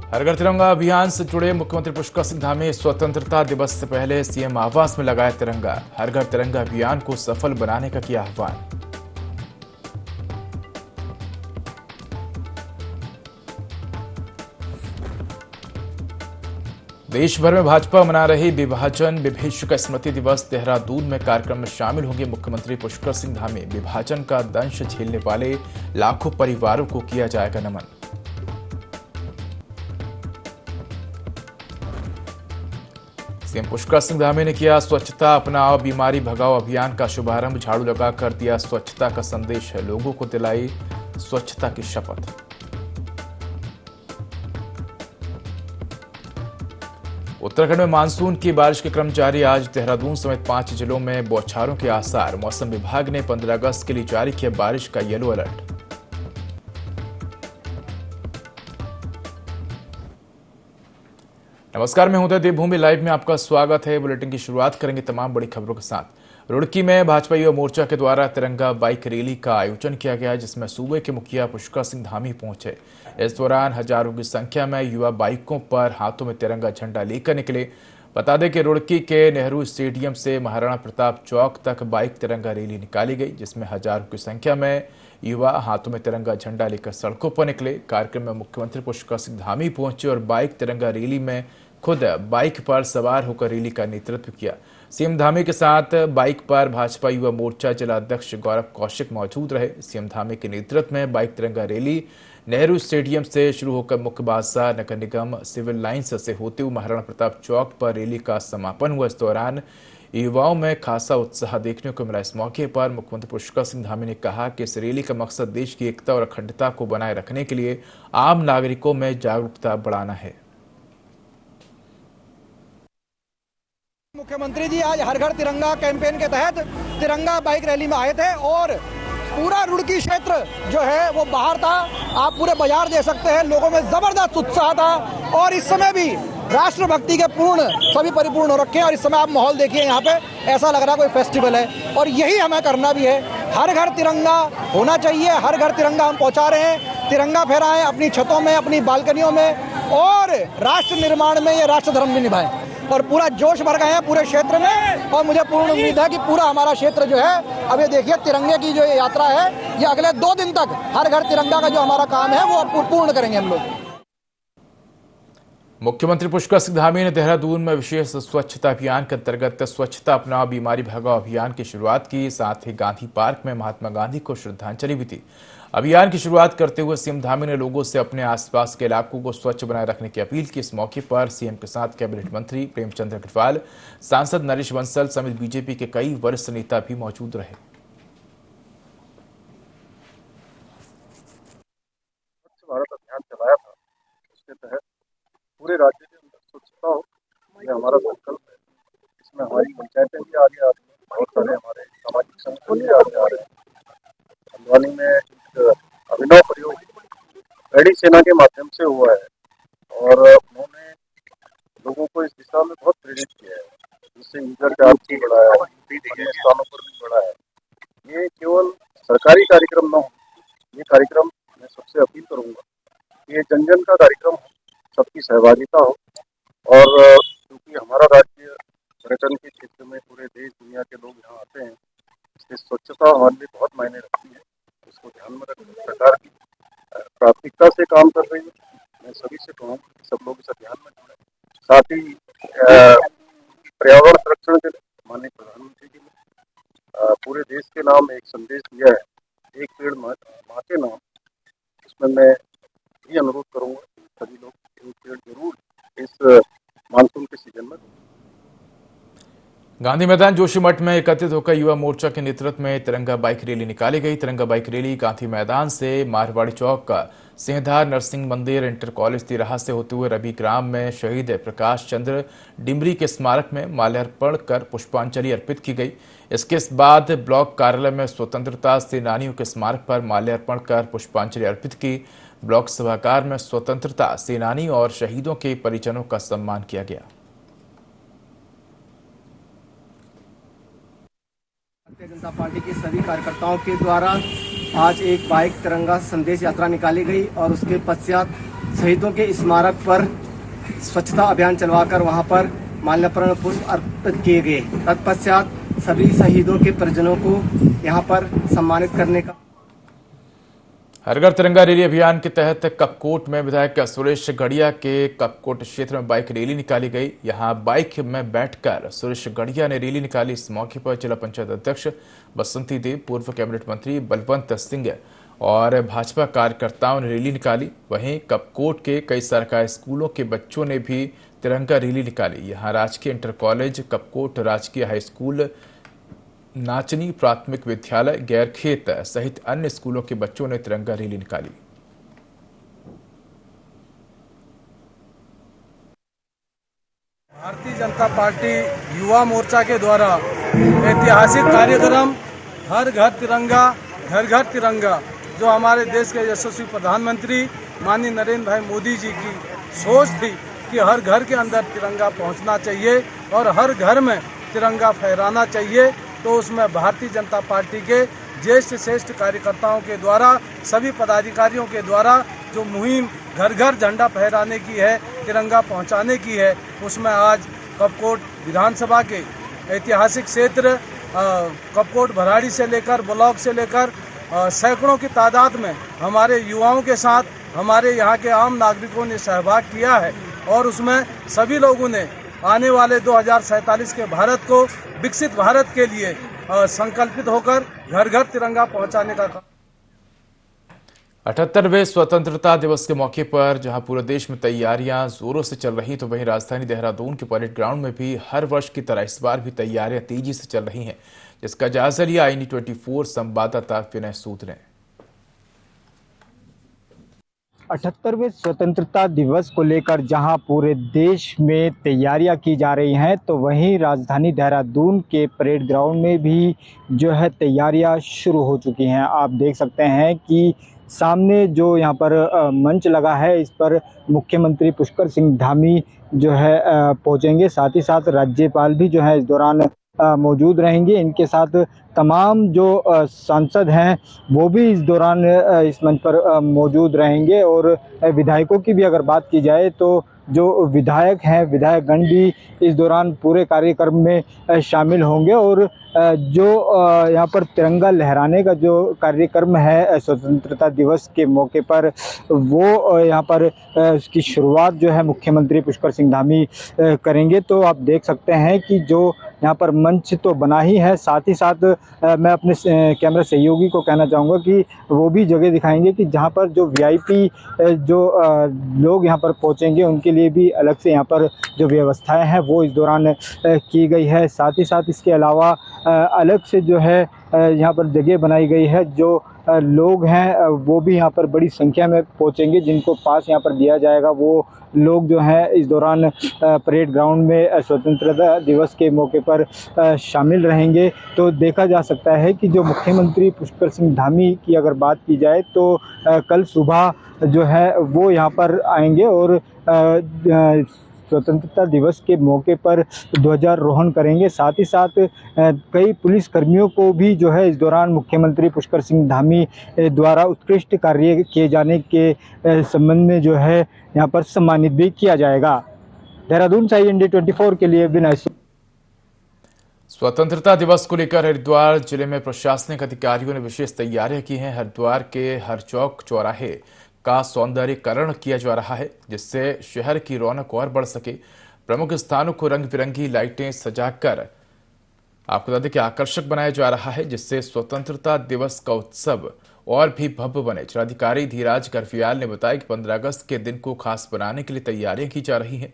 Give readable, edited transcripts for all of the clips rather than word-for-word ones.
हर घर तिरंगा अभियान से जुड़े मुख्यमंत्री पुष्कर सिंह धामी स्वतंत्रता दिवस से पहले सीएम आवास में लगाया तिरंगा। हर घर तिरंगा अभियान को सफल बनाने का किया आह्वान। देश भर में भाजपा मना रही विभाजन विभीषिका स्मृति दिवस। देहरादून में कार्यक्रम में शामिल होंगे मुख्यमंत्री पुष्कर सिंह धामी। विभाजन का दंश झेलने वाले लाखों परिवारों को किया जाएगा नमन। सीएम पुष्कर सिंह धामी ने किया स्वच्छता अपनाओ बीमारी भगाओ अभियान का शुभारंभ। झाड़ू लगाकर दिया स्वच्छता का संदेश है, लोगों को दिलाई स्वच्छता की शपथ। उत्तराखंड में मानसून की बारिश के क्रम जारी। आज देहरादून समेत 5 जिलों में बौछारों के आसार। मौसम विभाग ने 15 अगस्त के लिए जारी किया बारिश का येलो अलर्ट। नमस्कार, मैं हूं देवभूमि लाइव में आपका स्वागत है। बुलेटिन की शुरुआत करेंगे तमाम बड़ी खबरों के साथ। रुड़की में भाजपा युवा मोर्चा के द्वारा तिरंगा बाइक रैली का आयोजन किया गया, जिसमें सूबे के मुखिया पुष्कर सिंह धामी पहुंचे। इस दौरान हजारों की संख्या में युवा बाइकों पर हाथों में तिरंगा झंडा लेकर निकले। बता दें कि रुड़की के नेहरू स्टेडियम से महाराणा प्रताप चौक तक बाइक तिरंगा रैली निकाली गई, जिसमें हजारों की संख्या में युवा हाथों में तिरंगा झंडा लेकर सड़कों पर निकले। कार्यक्रम में मुख्यमंत्री पुष्कर सिंह धामी पहुंचे और बाइक तिरंगा रैली में खुद बाइक पर सवार होकर रैली का नेतृत्व किया। सीएम धामी के साथ बाइक पर भाजपा युवा मोर्चा जिला अध्यक्ष गौरव कौशिक मौजूद रहे। सीएम धामी के नेतृत्व में बाइक तिरंगा रैली नेहरू स्टेडियम से शुरू होकर मुख्य बाजार नगर निगम सिविल लाइंस से होते हुए महाराणा प्रताप चौक पर रैली का समापन हुआ। इस दौरान युवाओं में खासा उत्साह देखने को मिला। इस मौके पर मुख्यमंत्री पुष्कर सिंह धामी ने कहा कि इस रैली का मकसद देश की एकता और अखंडता को बनाए रखने के लिए आम नागरिकों में जागरूकता बढ़ाना है। मुख्यमंत्री जी आज हर घर तिरंगा कैंपेन के तहत तिरंगा बाइक रैली में आए थे और पूरा रुड़की क्षेत्र जो है वो बाहर था। आप पूरे बाजार देख सकते हैं, लोगों में जबरदस्त उत्साह था और इस समय भी राष्ट्रभक्ति के पूर्ण सभी परिपूर्ण हो रखे हैं। और इस समय आप माहौल देखिए, यहाँ पे ऐसा लग रहा है कोई फेस्टिवल है और यही हमें करना भी है। हर घर तिरंगा होना चाहिए, हर घर तिरंगा हम पहुँचा रहे हैं। तिरंगा फहराएं अपनी छतों में, अपनी बालकनियों में और राष्ट्र निर्माण में ये राष्ट्र धर्म भी निभाएं। और पूरा जोश भर गए हैं पूरे क्षेत्र में और मुझे पूर्ण उम्मीद है कि पूरा हमारा क्षेत्र जो है, अब ये देखिए तिरंगे की जो यात्रा है, ये अगले 2 दिन तक हर घर तिरंगा का जो हमारा काम है वो पूर्ण करेंगे हम लोग। मुख्यमंत्री पुष्कर सिंह धामी ने देहरादून में विशेष स्वच्छता अभियान के अंतर्गत स्वच्छता अपनाओ बीमारी भगाओ अभियान की शुरुआत की। साथ ही गांधी पार्क में महात्मा गांधी को श्रद्धांजलि भी दी। अभियान की शुरुआत करते हुए सीएम धामी ने लोगों से अपने आसपास के इलाकों को स्वच्छ बनाए रखने की अपील की। इस मौके पर सीएम के साथ कैबिनेट मंत्री प्रेमचंद अग्रवाल, सांसद नरेश बंसल समेत बीजेपी के कई वरिष्ठ नेता भी मौजूद रहे। भारत अभियान चलाया था, उसके तहत पूरे राज्य के अंदर स्वच्छता हो, ये हमारा संकल्प है। इसमें हमारी पंचायतें भी आगे आ रही हैं, बहुत सारे हमारे सामाजिक संगठन भी आगे आ रहे हैं। हल्द्वानी में एक अभिनव प्रयोग गैडी सेना के माध्यम से हुआ है और उन्होंने लोगों को इस दिशा में बहुत प्रेरित किया है, जिससे यूजर चार्ज भी बढ़ा है, अन्य स्थानों पर भी बढ़ा है। ये केवल सरकारी कार्यक्रम न हो, ये कार्यक्रम मैं सबसे अपील करूंगा कि ये जन जन का कार्यक्रम हो, सबकी सहभागिता हो। और क्योंकि हमारा राज्य पर्यटन के क्षेत्र में पूरे देश दुनिया के लोग यहाँ आते हैं, इसलिए स्वच्छता हमारे लिए बहुत मायने रखती है। इसको ध्यान में रखकर सरकार की प्राथमिकता से काम कर रही है। मैं सभी से कहूँगा कि सब लोग इस अभियान में जुड़े। साथ ही पर्यावरण संरक्षण के लिए माननीय प्रधानमंत्री जी ने पूरे देश के नाम एक संदेश दिया है, एक पेड़ माँ के नाम। इसमें मैं भी अनुरोध करूंगा कि सभी लोग एक पेड़ जरूर इस मानसून के सीजन में। गांधी मैदान जोशीमठ में एकत्रित होकर युवा मोर्चा के नेतृत्व में तिरंगा बाइक रैली निकाली गई। तिरंगा बाइक रैली गांधी मैदान से मारवाड़ी चौक का सिंहधार नरसिंह मंदिर इंटर कॉलेज तिराहा से होते हुए रवि ग्राम में शहीद प्रकाश चंद्र डिमरी के स्मारक में माल्यार्पण कर पुष्पांजलि अर्पित की गई। इसके बाद ब्लॉक कार्यालय में स्वतंत्रता सेनानियों के स्मारक पर माल्यार्पण कर पुष्पांजलि अर्पित की। ब्लॉक सभागार में स्वतंत्रता सेनानी और शहीदों के परिजनों का सम्मान किया गया। भारतीय जनता पार्टी के सभी कार्यकर्ताओं के द्वारा आज एक बाइक तिरंगा संदेश यात्रा निकाली गई और उसके पश्चात शहीदों के स्मारक पर स्वच्छता अभियान चलवाकर वहां पर माल्यार्पण पुष्प अर्पित किए गए। तत्पश्चात सभी शहीदों के परिजनों को यहां पर सम्मानित करने का हर घर तिरंगा रैली अभियान के तहत कपकोट में विधायक सुरेश गढ़िया के कपकोट क्षेत्र में बाइक रैली निकाली गई। यहां बाइक में बैठकर सुरेश गढ़िया ने रैली निकाली। इस मौके पर जिला पंचायत अध्यक्ष बसंती देव, पूर्व कैबिनेट मंत्री बलवंत सिंह और भाजपा कार्यकर्ताओं ने रैली निकाली। वहीं कपकोट के कई सरकारी स्कूलों के बच्चों ने भी तिरंगा रैली निकाली। यहां राजकीय इंटर कॉलेज कपकोट, राजकीय हाई स्कूल, नाचनी प्राथमिक विद्यालय, गैरखेत सहित अन्य स्कूलों के बच्चों ने तिरंगा रैली निकाली। भारतीय जनता पार्टी युवा मोर्चा के द्वारा ऐतिहासिक कार्यक्रम हर घर तिरंगा घर घर तिरंगा, जो हमारे देश के यशस्वी प्रधानमंत्री माननीय नरेंद्र भाई मोदी जी की सोच थी कि हर घर के अंदर तिरंगा पहुंचना चाहिए और हर घर में तिरंगा फहराना चाहिए, तो उसमें भारतीय जनता पार्टी के ज्येष्ठ श्रेष्ठ कार्यकर्ताओं के द्वारा, सभी पदाधिकारियों के द्वारा जो मुहिम घर घर झंडा फहराने की है, तिरंगा पहुंचाने की है, उसमें आज कपकोट विधानसभा के ऐतिहासिक क्षेत्र कपकोट भराड़ी से लेकर ब्लॉक से लेकर सैकड़ों की तादाद में हमारे युवाओं के साथ हमारे यहाँ के आम नागरिकों ने सहभाग किया है और उसमें सभी लोगों ने आने वाले 2047 के भारत को विकसित भारत के लिए संकल्पित होकर घर घर तिरंगा पहुंचाने का काम। 78वें स्वतंत्रता दिवस के मौके पर जहां पूरे देश में तैयारियां जोरों से चल रही, तो वहीं राजधानी देहरादून के परेड ग्राउंड में भी हर वर्ष की तरह इस बार भी तैयारियां तेजी से चल रही हैं, जिसका जायजा लिया INE24 संवाददाता विनय सूद ने। 78वें स्वतंत्रता दिवस को लेकर जहां पूरे देश में तैयारियां की जा रही हैं, तो वहीं राजधानी देहरादून के परेड ग्राउंड में भी जो है तैयारियां शुरू हो चुकी हैं। आप देख सकते हैं कि सामने जो यहां पर मंच लगा है, इस पर मुख्यमंत्री पुष्कर सिंह धामी जो है पहुंचेंगे। साथ ही साथ राज्यपाल भी जो है इस दौरान मौजूद रहेंगे। इनके साथ तमाम जो सांसद हैं वो भी इस दौरान इस मंच पर मौजूद रहेंगे। और विधायकों की भी अगर बात की जाए तो जो विधायक हैं, विधायकगण भी इस दौरान पूरे कार्यक्रम में शामिल होंगे। और जो यहाँ पर तिरंगा लहराने का जो कार्यक्रम है स्वतंत्रता दिवस के मौके पर, वो यहाँ पर उसकी शुरुआत जो है मुख्यमंत्री पुष्कर सिंह धामी करेंगे। तो आप देख सकते हैं कि जो यहाँ पर मंच तो बना ही है, साथ ही साथ मैं अपने कैमरा सहयोगी को कहना चाहूँगा कि वो भी जगह दिखाएंगे कि जहाँ पर जो VIP जो लोग यहाँ पर पहुँचेंगे उनके लिए भी अलग से यहाँ पर जो व्यवस्थाएं हैं वो इस दौरान की गई है। साथ ही साथ इसके अलावा अलग से जो है यहाँ पर जगह बनाई गई है। जो लोग हैं वो भी यहाँ पर बड़ी संख्या में पहुँचेंगे, जिनको पास यहाँ पर दिया जाएगा वो लोग जो हैं इस दौरान परेड ग्राउंड में स्वतंत्रता दिवस के मौके पर शामिल रहेंगे। तो देखा जा सकता है कि जो मुख्यमंत्री पुष्कर सिंह धामी की अगर बात की जाए तो कल सुबह जो है वो यहाँ पर आएंगे और स्वतंत्रता दिवस के मौके पर ध्वजारोहण करेंगे। साथ ही साथ कई पुलिस कर्मियों को भी जो है इस दौरान मुख्यमंत्री पुष्कर सिंह धामी द्वारा उत्कृष्ट कार्य किए जाने के संबंध में जो है यहाँ पर सम्मानित भी किया जाएगा। देहरादून से IND24 के लिए विनय। स्वतंत्रता दिवस को लेकर हरिद्वार जिले में प्रशासनिक अधिकारियों ने विशेष तैयारियां की हैं। हरिद्वार के हर चौक चौराहे का सौंदर्यीकरण किया जा रहा है, जिससे शहर की रौनक और बढ़ सके। प्रमुख स्थानों को रंग बिरंगी लाइटें सजाकर आपको बता दें कि आकर्षक बनाया जा रहा है, जिससे स्वतंत्रता दिवस का उत्सव और भी भव्य बने। जिलाधिकारी धीराज गर्फियाल ने बताया कि 15 अगस्त के दिन को खास बनाने के लिए तैयारियां की जा रही हैं।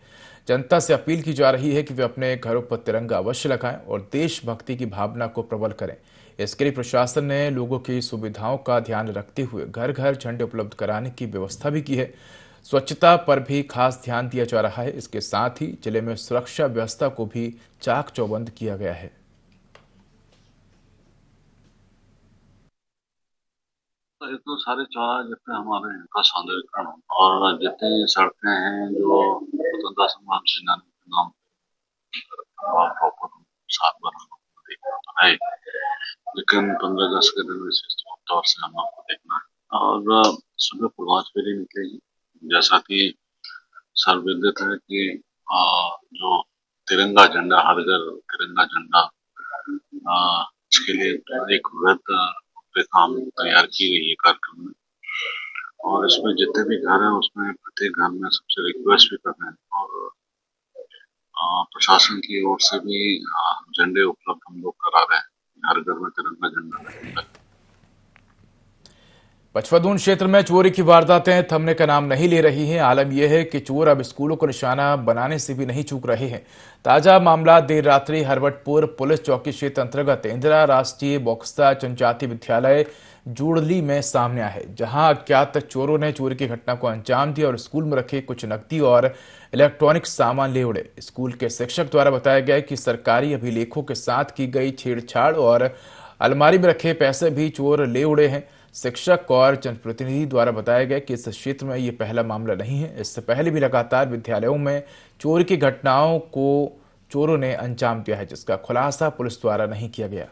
जनता से अपील की जा रही है कि वे अपने घरों पर तिरंगा अवश्य लगाएं और देशभक्ति की भावना को प्रबल करें। इसके लिए प्रशासन ने लोगों की सुविधाओं का ध्यान रखते हुए घर घर झंडे उपलब्ध कराने की व्यवस्था भी की है। स्वच्छता पर भी खास ध्यान दिया जा रहा है। इसके साथ ही जिले में सुरक्षा व्यवस्था को भी चाक चौबंद किया गया है। तो सारे चौराहे जितने हमारे यहाँ का सौंदर्यीकरण और जितनी सड़कें हैं जो स्वतंत्रता संग्राम सेनानी के नाम प्रॉपर साफ देखना तो है, लेकिन 15 अगस्त के दिन विशेष तौर से हम आपको देखना है। और सुबह प्रभात फेरी निकलेगी जैसा कि सर्वविदित है कि जो तिरंगा झंडा, हर घर तिरंगा झंडा, इसके लिए एक वृहद रूपरेखा हम तैयार की गई है कार्यक्रम में। और इसमें जितने भी घर हैं उसमें प्रत्येक घर में सबसे रिक्वेस्ट भी कर रहे हैं और प्रशासन की ओर से भी झंडे उपलब्ध हम लोग करा रहे हैं, हर घर में तिरंगा झंडा। पचफदून क्षेत्र में चोरी की वारदातें थमने का नाम नहीं ले रही हैं। आलम यह है कि चोर अब स्कूलों को निशाना बनाने से भी नहीं चूक रहे हैं। ताजा मामला देर रात्रि हरवटपुर पुलिस चौकी क्षेत्र अंतर्गत इंदिरा राष्ट्रीय बोक्सा जनजाति विद्यालय जूड़ली में सामने आया है, जहां अज्ञात चोरों ने चोरी की घटना को अंजाम दिया और स्कूल में रखे कुछ नकदी और इलेक्ट्रॉनिक सामान ले उड़े। स्कूल के शिक्षक द्वारा बताया गया कि सरकारी अभिलेखों के साथ की गई छेड़छाड़ और अलमारी में रखे पैसे भी चोर ले उड़े हैं। शिक्षक और जनप्रतिनिधि द्वारा बताया गया कि इस क्षेत्र में ये पहला मामला नहीं है। इससे पहले भी लगातार विद्यालयों में चोरी की घटनाओं को चोरों ने अंजाम दिया है, जिसका खुलासा पुलिस द्वारा नहीं किया गया।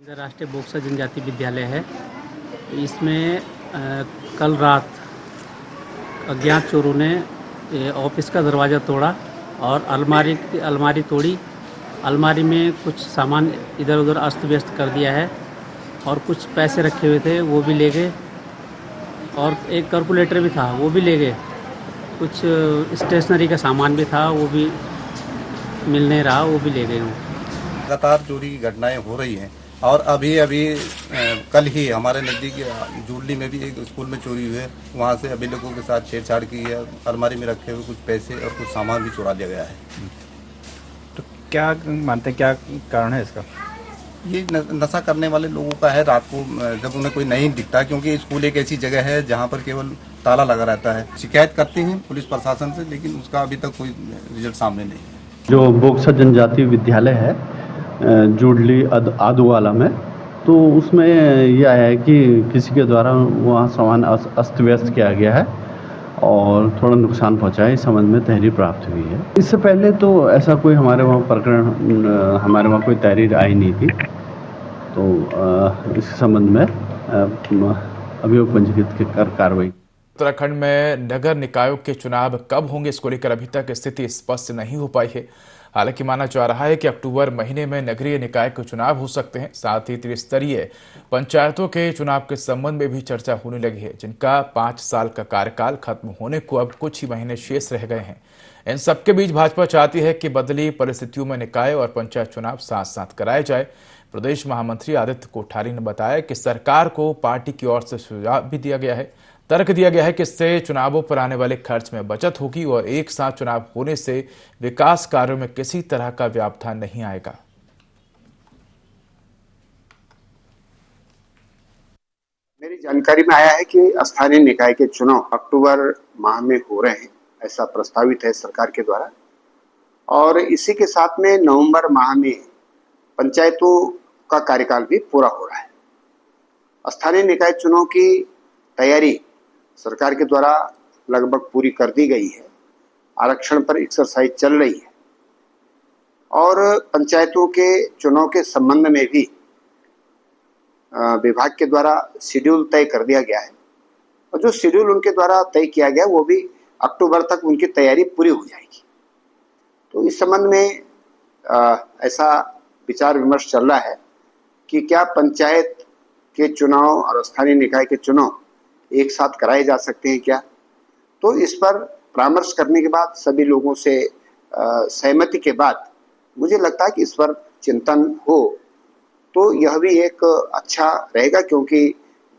राष्ट्रीय बोक्सा जनजाति विद्यालय है। इसमें कल रात अज्ञात चोरों ने ऑफिस का दरवाज़ा तोड़ा और अलमारी तोड़ी। अलमारी में कुछ सामान इधर उधर अस्त व्यस्त कर दिया है और कुछ पैसे रखे हुए थे वो भी ले गए और एक कैलकुलेटर भी था वो भी ले गए। कुछ स्टेशनरी का सामान भी था वो भी मिल नहीं रहा, वो भी ले गए। लगातार चोरी की घटनाएं हो रही हैं और अभी कल ही हमारे नज़दीक जूड़ली में भी एक स्कूल में चोरी हुई है। वहाँ से अभिलेखों के साथ छेड़छाड़ की है, अलमारी में रखे हुए कुछ पैसे और कुछ सामान भी चुरा लिया गया है। तो क्या मानते हैं, क्या कारण है इसका? ये नशा करने वाले लोगों का है। रात को जब उन्हें कोई नहीं दिखता, क्योंकि स्कूल एक ऐसी जगह है जहाँ पर केवल ताला लगा रहता है। शिकायत करते हैं पुलिस प्रशासन से, लेकिन उसका अभी तक कोई रिजल्ट सामने नहीं है। जो बोक्सा जनजाति विद्यालय है जूड़ली आदुवाला में, तो उसमें यह आया है कि किसी के द्वारा वहाँ सामान अस्त व्यस्त किया गया है और थोड़ा नुकसान पहुँचा है। इस संबंध में तहरीर प्राप्त हुई है। इससे पहले तो ऐसा कोई हमारे वहाँ प्रकरण, हमारे वहाँ कोई तहरीर आई नहीं थी, तो इस संबंध में अभियोग पंजीकृत कर कार्रवाई। उत्तराखंड में नगर निकायों के चुनाव कब होंगे, इसको लेकर अभी तक स्थिति स्पष्ट नहीं हो पाई है। हालांकि माना जा रहा है कि अक्टूबर महीने में नगरीय निकाय के चुनाव हो सकते हैं। साथ ही त्रिस्तरीय पंचायतों के चुनाव के संबंध में भी चर्चा होने लगी है, जिनका 5 साल का कार्यकाल खत्म होने को अब कुछ ही महीने शेष रह गए हैं। इन सबके बीच भाजपा चाहती है कि बदली परिस्थितियों में निकाय और पंचायत चुनाव साथ साथ कराए जाए। प्रदेश महामंत्री आदित्य कोठारी ने बताया कि सरकार को पार्टी की ओर से सुझाव भी दिया गया है, तर्क दिया गया है कि इससे चुनावों पर आने वाले खर्च में बचत होगी और एक साथ चुनाव होने से विकास कार्यों में किसी तरह का व्यवधान नहीं आएगा। मेरी जानकारी में आया है कि स्थानीय निकाय के चुनाव अक्टूबर माह में हो रहे हैं, ऐसा प्रस्तावित है सरकार के द्वारा। और इसी के साथ में नवंबर माह में पंचायतों का कार्यकाल भी पूरा हो रहा है। स्थानीय निकाय चुनाव की तैयारी सरकार के द्वारा लगभग पूरी कर दी गई है। आरक्षण पर एक्सरसाइज चल रही है और पंचायतों के चुनाव के संबंध में भी विभाग के द्वारा शेड्यूल तय कर दिया गया है और जो शेड्यूल उनके द्वारा तय किया गया वो भी अक्टूबर तक उनकी तैयारी पूरी हो जाएगी। तो इस संबंध में ऐसा विचार विमर्श चल रहा है कि क्या पंचायत के चुनाव और स्थानीय निकाय के चुनाव एक साथ कराए जा सकते हैं क्या। तो इस पर परामर्श करने के बाद सभी लोगों से सहमति के बाद मुझे लगता है कि इस पर चिंतन हो तो यह भी एक अच्छा रहेगा, क्योंकि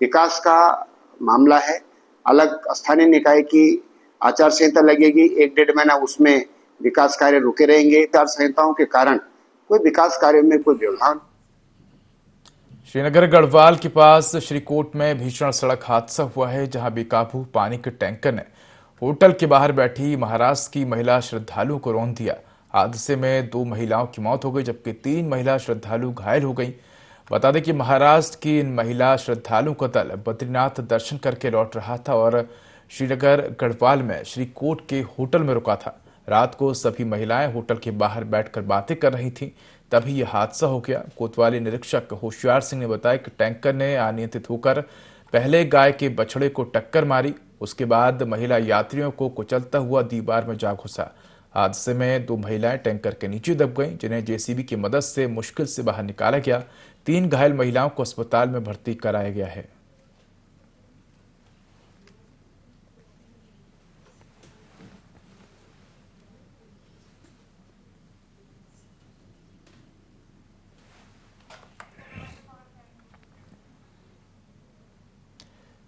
विकास का मामला है। अलग स्थानीय निकाय की आचार संहिता लगेगी, 1-1.5 महीना उसमें विकास कार्य रुके रहेंगे। आचार संहिताओं के कारण कोई विकास कार्य में कोई व्यवधान। श्रीनगर गढ़वाल के पास श्रीकोट में भीषण सड़क हादसा हुआ है, जहां बेकाबू पानी के टैंकर ने होटल के बाहर बैठी महाराष्ट्र की महिला श्रद्धालु को रौंद दिया। हादसे में 2 महिलाओं की मौत हो गई, जबकि 3 महिला श्रद्धालु घायल हो गई। बता दें कि महाराष्ट्र की इन महिला श्रद्धालुओं का दल बद्रीनाथ दर्शन करके लौट रहा था और श्रीनगर गढ़वाल में श्रीकोट के होटल में रुका था। रात को सभी महिलाएं होटल के बाहर बैठकर बातें कर रही थीं। तभी यह हादसा हो गया। कोतवाली निरीक्षक होशियार सिंह ने बताया कि टैंकर ने अनियंत्रित होकर पहले गाय के बछड़े को टक्कर मारी, उसके बाद महिला यात्रियों को कुचलता हुआ दीवार में जा घुसा। हादसे में 2 महिलाएं टैंकर के नीचे दब गईं, जिन्हें जेसीबी की मदद से मुश्किल से बाहर निकाला गया। 3 घायल महिलाओं को अस्पताल में भर्ती कराया गया है।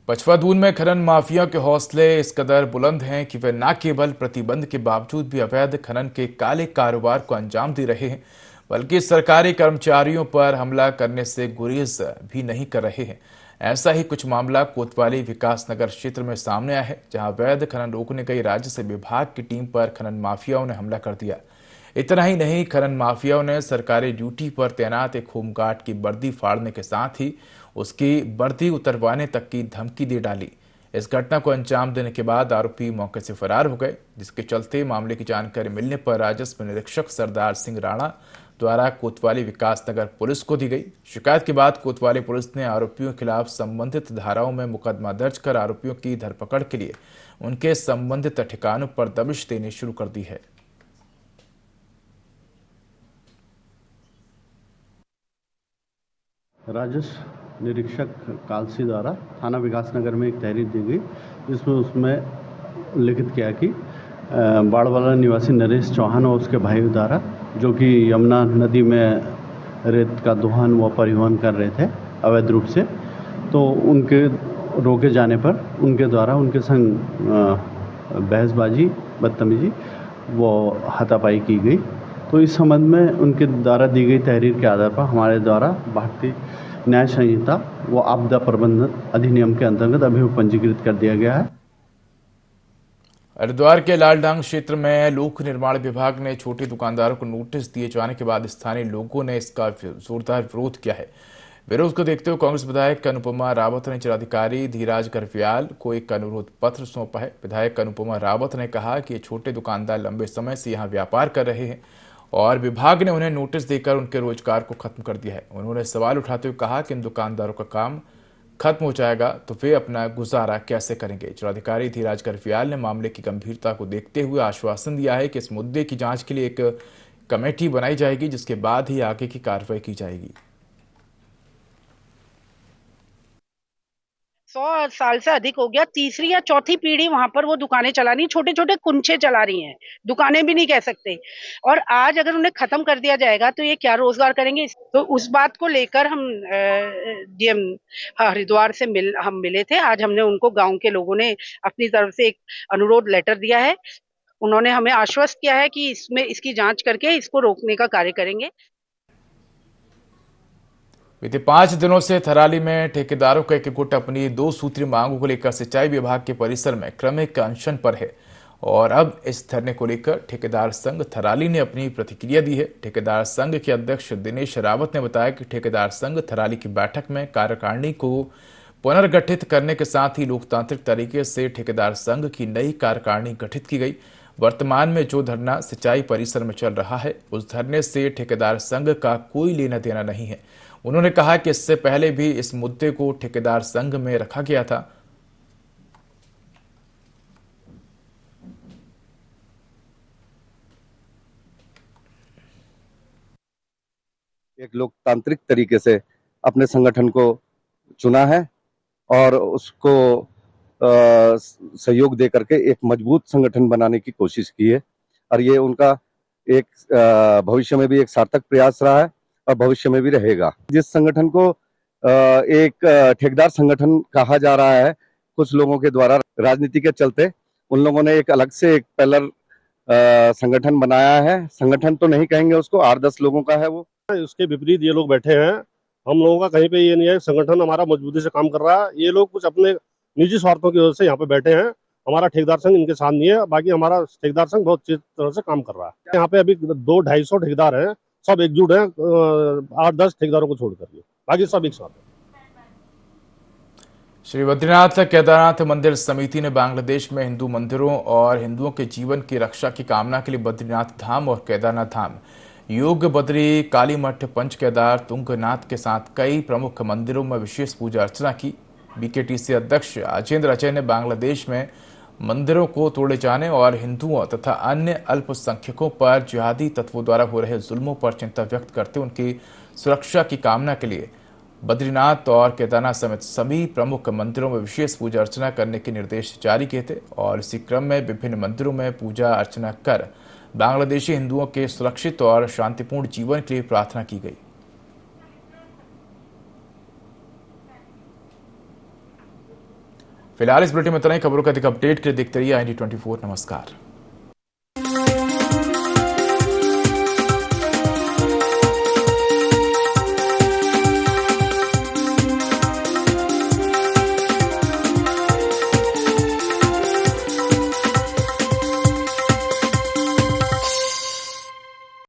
पचवादून में खनन माफियाओं के हौसले इस कदर बुलंद हैं कि वे न केवल प्रतिबंध के बावजूद भी अवैध खनन के काले कारोबार को अंजाम दे रहे हैं, बल्कि सरकारी कर्मचारियों पर हमला करने से गुरेज भी नहीं कर रहे हैं। ऐसा ही कुछ मामला कोतवाली विकास नगर क्षेत्र में सामने आया है, जहां अवैध खनन रोकने गई राज्य से विभाग की टीम पर खनन माफियाओं ने हमला कर दिया। इतना ही नहीं, खनन माफियाओं ने सरकारी ड्यूटी पर तैनात एक होमगार्ड की वर्दी फाड़ने के साथ ही उसकी वर्दी उतरवाने तक की धमकी दे डाली। इस घटना को अंजाम देने के बाद आरोपी मौके से फरार हो गए, जिसके चलते मामले की जानकारी मिलने पर राजस्व निरीक्षक सरदार सिंह राणा द्वारा कोतवाली विकास नगर पुलिस को दी गई। शिकायत के बाद कोतवाली पुलिस ने आरोपियों के खिलाफ संबंधित धाराओं में मुकदमा दर्ज कर आरोपियों की धरपकड़ के लिए उनके संबंधित ठिकानों पर दबिश देनी शुरू कर दी है। राजस्व निरीक्षक कालसी द्वारा थाना विकास नगर में एक तहरीर दी गई, जिसमें उसमें उल्लिखित किया कि बाड़वाला निवासी नरेश चौहान और उसके भाई द्वारा, जो कि यमुना नदी में रेत का दोहन व परिवहन कर रहे थे अवैध रूप से, तो उनके रोके जाने पर उनके द्वारा उनके संग बहसबाजी, बदतमीजी व हाथापाई की गई। तो इस संबंध में उनके द्वारा दी गई तहरीर के आधार पर हमारे द्वारा भारतीय न्याय संहिता व आपदा प्रबंधन अधिनियम के अंतर्गत अभियोग पंजीकृत कर दिया गया है। हरिद्वार के लालडांग क्षेत्र में लोक निर्माण विभाग ने छोटे दुकानदारों को नोटिस दिए जाने के बाद स्थानीय लोगों ने इसका जोरदार विरोध किया है। विरोध को देखते हुए कांग्रेस विधायक अनुपमा रावत ने जिलाधिकारी धीराज गर्व्याल को एक अनुरोध पत्र सौंपा है। विधायक अनुपमा रावत ने कहा कि ये छोटे दुकानदार लंबे समय से यहाँ व्यापार कर रहे हैं और विभाग ने उन्हें नोटिस देकर उनके रोजगार को खत्म कर दिया है। उन्होंने सवाल उठाते हुए कहा कि इन दुकानदारों का काम खत्म हो जाएगा तो वे अपना गुजारा कैसे करेंगे। जिलाधिकारी धीराज गर्व्याल ने मामले की गंभीरता को देखते हुए आश्वासन दिया है कि इस मुद्दे की जांच के लिए एक कमेटी बनाई जाएगी, जिसके बाद ही आगे की कार्रवाई की जाएगी। 100 साल से अधिक हो गया, तीसरी या चौथी पीढ़ी वहां पर वो दुकानें चला रही, छोटे छोटे कुंछे चला रही हैं, दुकानें भी नहीं कह सकते। और आज अगर उन्हें खत्म कर दिया जाएगा तो ये क्या रोजगार करेंगे। तो उस बात को लेकर हम डीएम हरिद्वार से मिले थे। आज हमने उनको, गांव के लोगों ने अपनी तरफ से एक अनुरोध लेटर दिया है। उन्होंने हमें आश्वस्त किया है कि इसकी जांच करके इसको रोकने का कार्य करेंगे। बीते 5 दिनों से थराली में ठेकेदारों का एक गुट अपनी 2 सूत्रीय मांगों को लेकर सिंचाई विभाग के परिसर में क्रमिक अनशन पर है और अब इस धरने को लेकर ठेकेदार संघ थराली ने अपनी प्रतिक्रिया दी है। ठेकेदार संघ के अध्यक्ष दिनेश रावत ने बताया कि ठेकेदार संघ थराली की बैठक में कार्यकारिणी को पुनर्गठित करने के साथ ही लोकतांत्रिक तरीके से ठेकेदार संघ की नई कार्यकारिणी गठित की गई। वर्तमान में जो धरना सिंचाई परिसर में चल रहा है, उस धरने से ठेकेदार संघ का कोई लेना देना नहीं है। उन्होंने कहा कि इससे पहले भी इस मुद्दे को ठेकेदार संघ में रखा गया था। एक लोकतांत्रिक तरीके से अपने संगठन को चुना है और उसको सहयोग दे करके एक मजबूत संगठन बनाने की कोशिश की है और ये उनका एक भविष्य में भी एक सार्थक प्रयास रहा है और भविष्य में भी रहेगा। जिस संगठन को एक ठेकेदार संगठन कहा जा रहा है, कुछ लोगों के द्वारा राजनीति के चलते उन लोगों ने एक अलग से एक पैरेलल संगठन बनाया है। संगठन तो नहीं कहेंगे उसको, 8-10 लोगों का है वो। उसके विपरीत ये लोग बैठे हैं। हम लोगों का कहीं पे ये नहीं है, संगठन हमारा मजबूती से काम कर रहा है। ये लोग कुछ अपने निजी स्वार्थों की वजह से यहाँ पे बैठे हैं। हमारा ठेकेदार संघ इनके साथ नहीं है, बाकी हमारा ठेकेदार संघ बहुत अच्छी तरह से काम कर रहा है। यहाँ पे अभी 200-250 ठेकेदार हैं, सब एकजुट हैं, 8-10 ठेकेदारों को छोड़ करके, बाकी सब एक साथ है। श्री बद्रीनाथ केदारनाथ मंदिर समिति ने बांग्लादेश में हिंदू मंदिरों और हिंदुओं के जीवन की रक्षा की कामना के लिए बद्रीनाथ धाम और केदारनाथ धाम योग बद्री, काली मठ, पंच केदार, तुंगनाथ के साथ कई प्रमुख मंदिरों में विशेष पूजा अर्चना की। बीकेटीसी अध्यक्ष अजेंद्र अजय ने बांग्लादेश में मंदिरों को तोड़े जाने और हिंदुओं तथा अन्य अल्पसंख्यकों पर जिहादी तत्वों द्वारा हो रहे जुल्मों पर चिंता व्यक्त करते उनकी सुरक्षा की कामना के लिए बद्रीनाथ और केदारनाथ समेत सभी प्रमुख मंदिरों में विशेष पूजा अर्चना करने के निर्देश जारी किए थे और इसी क्रम में विभिन्न मंदिरों में पूजा अर्चना कर बांग्लादेशी हिंदुओं के सुरक्षित और शांतिपूर्ण जीवन के लिए प्रार्थना की गई। फिलहाल इस बुलेटिन में इतना ही। खबरों का अधिक अपडेट के लिए देखते रहिए IND24। नमस्कार।